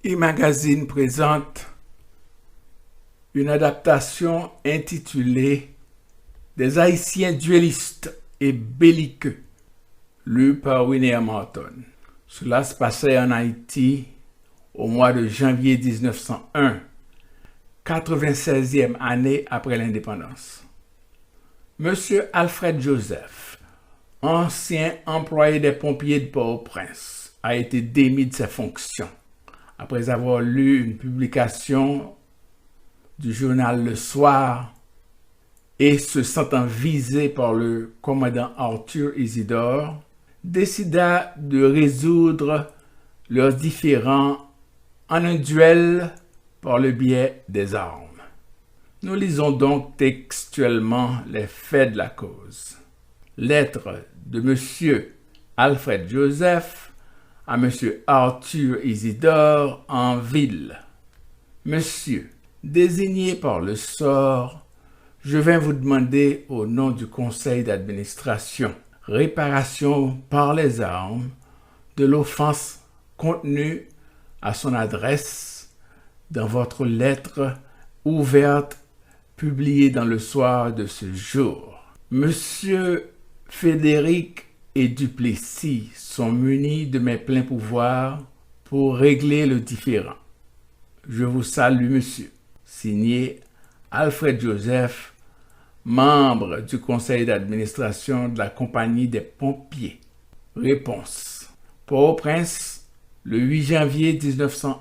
E-Magazine présente une adaptation intitulée Des Haïtiens duellistes et belliqueux, lue par William Horton. Cela se passait en Haïti au mois de janvier 1901, 96e année après l'indépendance. Monsieur Alfred Joseph, ancien employé des pompiers de Port-au-Prince, a été démis de ses fonctions après avoir lu une publication du journal Le Soir et se sentant visé par le commandant Arthur Isidore, décida de résoudre leurs différends en un duel par le biais des armes. Nous lisons donc textuellement les faits de la cause. Lettre de M. Alfred Joseph à M. Arthur Isidore en ville. Monsieur, désigné par le sort, je viens vous demander au nom du conseil d'administration réparation par les armes de l'offense contenue à son adresse dans votre lettre ouverte publiée dans le soir de ce jour. Monsieur Frédéric et Duplessis sont munis de mes pleins pouvoirs pour régler le différend. Je vous salue, monsieur. Signé Alfred Joseph, membre du conseil d'administration de la Compagnie des pompiers. Réponse. Port-au-Prince, le 8 janvier 1901.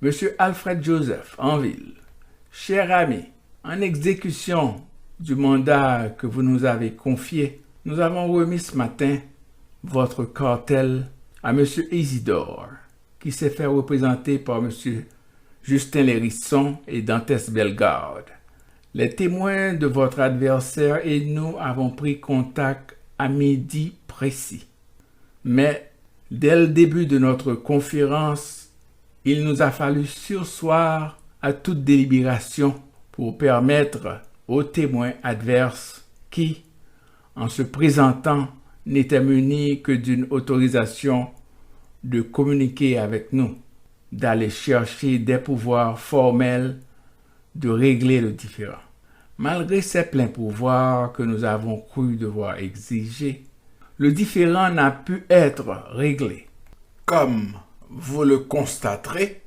Monsieur Alfred Joseph, en ville. Cher ami, en exécution du mandat que vous nous avez confié, nous avons remis ce matin votre cartel à M. Isidore, qui s'est fait représenter par M. Justin Lérisson et Dantès Bellegarde. Les témoins de votre adversaire et nous avons pris contact à midi précis. Mais dès le début de notre conférence, il nous a fallu surseoir à toute délibération pour permettre aux témoins adverses qui, en se présentant, n'étaient munis que d'une autorisation de communiquer avec nous, d'aller chercher des pouvoirs formels de régler le différend. Malgré ces pleins pouvoirs que nous avons cru devoir exiger, le différend n'a pu être réglé. Comme vous le constaterez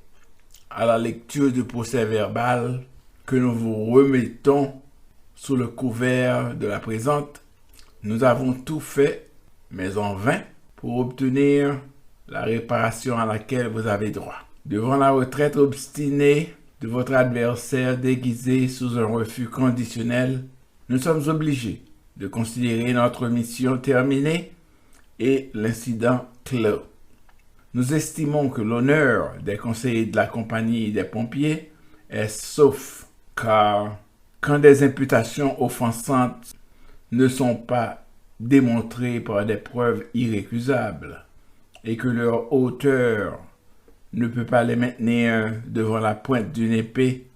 à la lecture du procès-verbal que nous vous remettons sous le couvert de la présente, nous avons tout fait, mais en vain, pour obtenir la réparation à laquelle vous avez droit. Devant la retraite obstinée de votre adversaire déguisé sous un refus conditionnel, nous sommes obligés de considérer notre mission terminée et l'incident clos. Nous estimons que l'honneur des conseillers de la Compagnie des pompiers est sauf, car quand des imputations offensantes ne sont pas démontrées par des preuves irrécusables et que leur auteur ne peut pas les maintenir devant la pointe d'une épée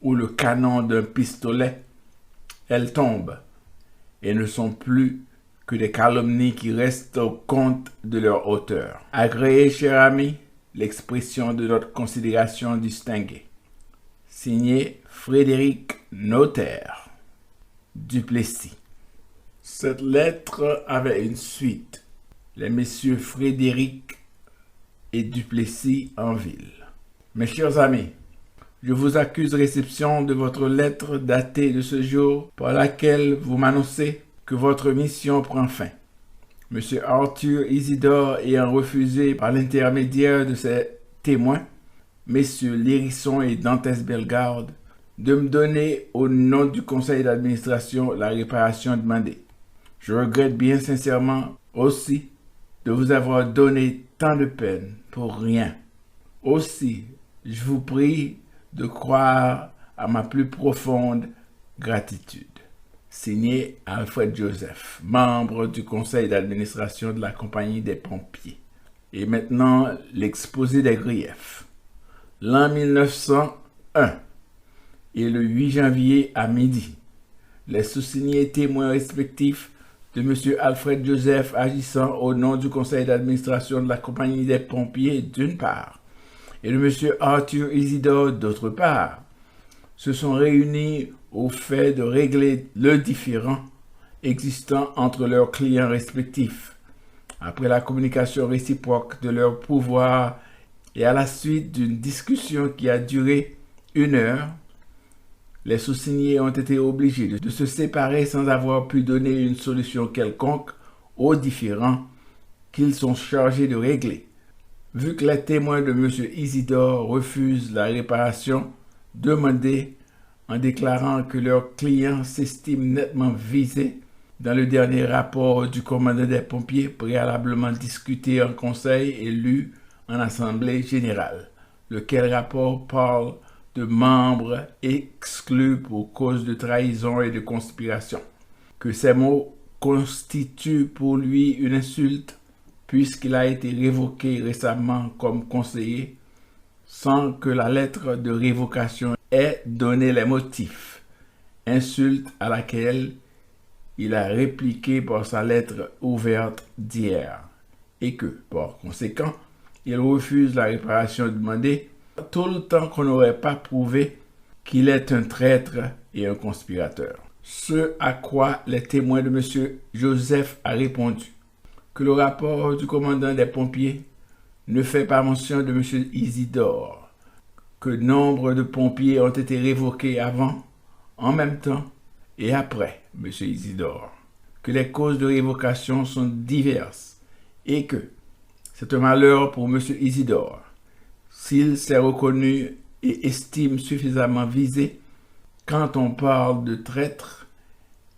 ou le canon d'un pistolet, elles tombent et ne sont plus que des calomnies qui restent au compte de leur auteur. Agréez, cher ami, l'expression de notre considération distinguée. Signé Frédéric Notaire, Duplessis. Cette lettre avait une suite. Les messieurs Frédéric et Duplessis en ville. Mes chers amis, je vous accuse réception de votre lettre datée de ce jour par laquelle vous m'annoncez que votre mission prend fin. Monsieur Arthur Isidore ayant refusé par l'intermédiaire de ses témoins, messieurs Lérisson et Dantès Bellegarde, de me donner au nom du conseil d'administration la réparation demandée. Je regrette bien sincèrement aussi de vous avoir donné tant de peine pour rien. Aussi, je vous prie de croire à ma plus profonde gratitude. Signé Alfred Joseph, membre du conseil d'administration de la Compagnie des pompiers. Et maintenant, l'exposé des griefs. L'an 1901 et le 8 janvier à midi, les sous-signés témoins respectifs de M. Alfred Joseph agissant au nom du conseil d'administration de la Compagnie des pompiers d'une part, et de M. Arthur Isidore d'autre part, se sont réunis au fait de régler le différend existant entre leurs clients respectifs. Après la communication réciproque de leurs pouvoirs et à la suite d'une discussion qui a duré 1 heure, les sous-signés ont été obligés de se séparer sans avoir pu donner une solution quelconque aux différends qu'ils sont chargés de régler. Vu que les témoins de M. Isidore refusent la réparation demandée en déclarant que leur client s'estime nettement visé dans le dernier rapport du commandant des pompiers préalablement discuté en conseil et lu en assemblée générale, lequel rapport parle de membres exclus pour cause de trahison et de conspiration, que ces mots constituent pour lui une insulte puisqu'il a été révoqué récemment comme conseiller sans que la lettre de révocation ait donné les motifs, insulte à laquelle il a répliqué par sa lettre ouverte d'hier, et que, par conséquent, il refuse la réparation demandée tout le temps qu'on n'aurait pas prouvé qu'il est un traître et un conspirateur. Ce à quoi les témoins de M. Joseph a répondu que le rapport du commandant des pompiers ne fait pas mention de M. Isidore, que nombre de pompiers ont été révoqués avant, en même temps et après M. Isidore, que les causes de révocation sont diverses et que c'est un malheur pour M. Isidore s'il s'est reconnu et estime suffisamment visé quand on parle de traître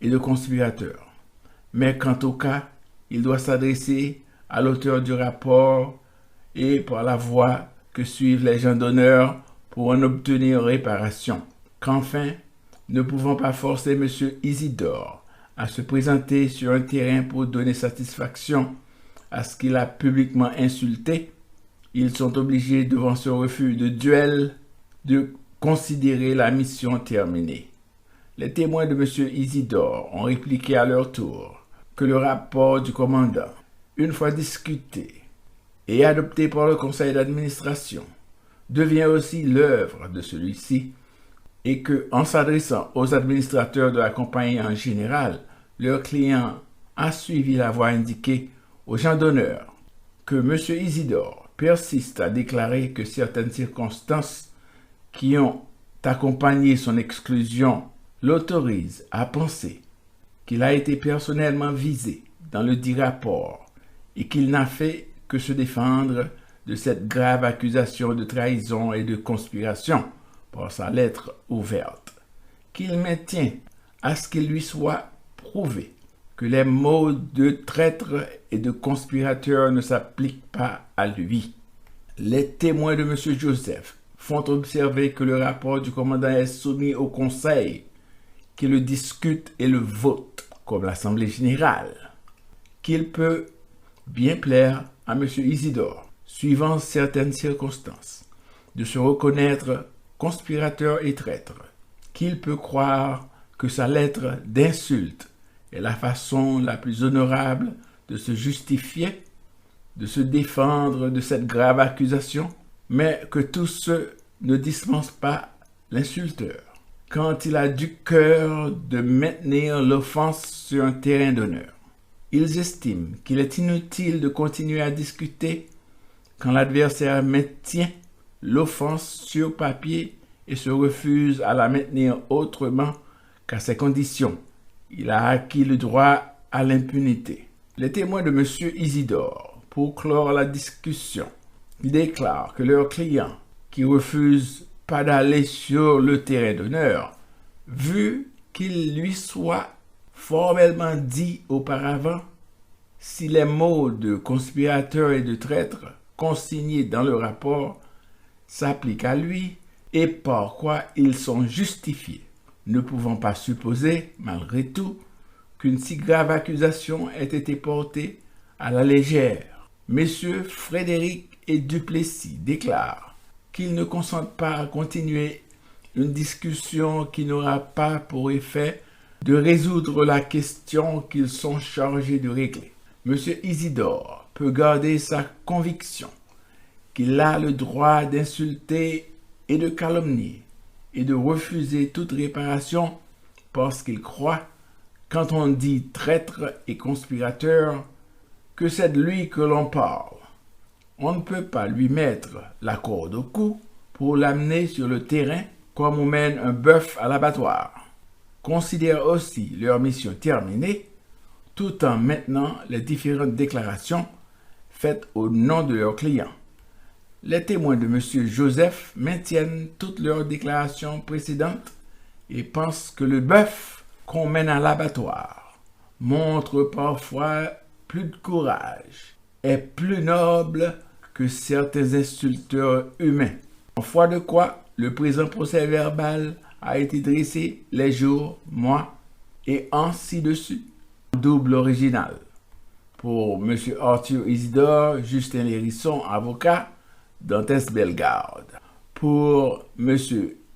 et de conspirateur. Mais quant au cas, il doit s'adresser à l'auteur du rapport et par la voie que suivent les gens d'honneur pour en obtenir réparation. Qu'enfin, ne pouvant pas forcer M. Isidore à se présenter sur un terrain pour donner satisfaction à ce qu'il a publiquement insulté, ils sont obligés, devant ce refus de duel, de considérer la mission terminée. Les témoins de M. Isidore ont répliqué à leur tour que le rapport du commandant, une fois discuté et adopté par le conseil d'administration, devient aussi l'œuvre de celui-ci et que, en s'adressant aux administrateurs de la compagnie en général, leur client a suivi la voie indiquée aux gens d'honneur, que M. Isidore persiste à déclarer que certaines circonstances qui ont accompagné son exclusion l'autorisent à penser qu'il a été personnellement visé dans le dit rapport et qu'il n'a fait que se défendre de cette grave accusation de trahison et de conspiration par sa lettre ouverte, qu'il maintient à ce qu'il lui soit prouvé que les mots de traître et de conspirateur ne s'appliquent pas à lui. Les témoins de M. Joseph font observer que le rapport du commandant est soumis au conseil, qui le discute et le vote, comme l'Assemblée générale, qu'il peut bien plaire à M. Isidore, suivant certaines circonstances, de se reconnaître conspirateur et traître, qu'il peut croire que sa lettre d'insulte est la façon la plus honorable de se justifier, de se défendre de cette grave accusation, mais que tout ce ne dispense pas l'insulteur, quand il a du cœur de maintenir l'offense sur un terrain d'honneur. Ils estiment qu'il est inutile de continuer à discuter quand l'adversaire maintient l'offense sur papier et se refuse à la maintenir autrement qu'à ses conditions. Il a acquis le droit à l'impunité. Les témoins de M. Isidore, pour clore la discussion, déclarent que leur client, qui refuse pas d'aller sur le terrain d'honneur, vu qu'il lui soit formellement dit auparavant, si les mots de conspirateur et de traître consignés dans le rapport s'appliquent à lui et par quoi ils sont justifiés, ne pouvant pas supposer, malgré tout, qu'une si grave accusation ait été portée à la légère. Messieurs Frédéric et Duplessis déclarent qu'ils ne consentent pas à continuer une discussion qui n'aura pas pour effet de résoudre la question qu'ils sont chargés de régler. M. Isidore peut garder sa conviction qu'il a le droit d'insulter et de calomnier et de refuser toute réparation parce qu'il croit, quand on dit traître et conspirateur, que c'est de lui que l'on parle. On ne peut pas lui mettre la corde au cou pour l'amener sur le terrain comme on mène un bœuf à l'abattoir. Considèrent aussi leur mission terminée, tout en maintenant les différentes déclarations faites au nom de leurs clients. Les témoins de M. Joseph maintiennent toutes leurs déclarations précédentes et pensent que le bœuf qu'on mène à l'abattoir montre parfois plus de courage, est plus noble que certains insulteurs humains. En foi de quoi, le présent procès verbal a été dressé les jours, mois et ans ci-dessus, en double original. Pour M. Arthur Isidore, Justin Lérisson, avocat, Dantes Bellegarde. Pour M.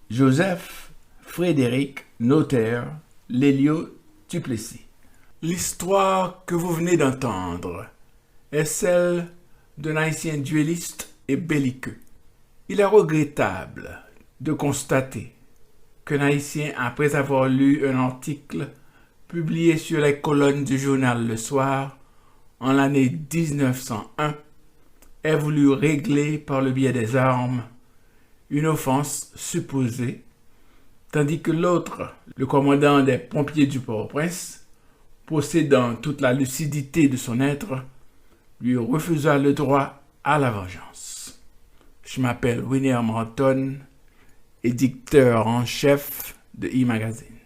Joseph Frédéric, notaire, Lélio Duplessis. L'histoire que vous venez d'entendre est celle d'un Haïtien duelliste et belliqueux. Il est regrettable de constater qu'un Haïtien, après avoir lu un article publié sur les colonnes du journal Le Soir en l'année 1901, ait voulu régler par le biais des armes une offense supposée, tandis que l'autre, le commandant des pompiers du Port-au-Prince, possédant toute la lucidité de son être, lui refusa le droit à la vengeance. Je m'appelle William Anton, éditeur en chef de e-Magazine.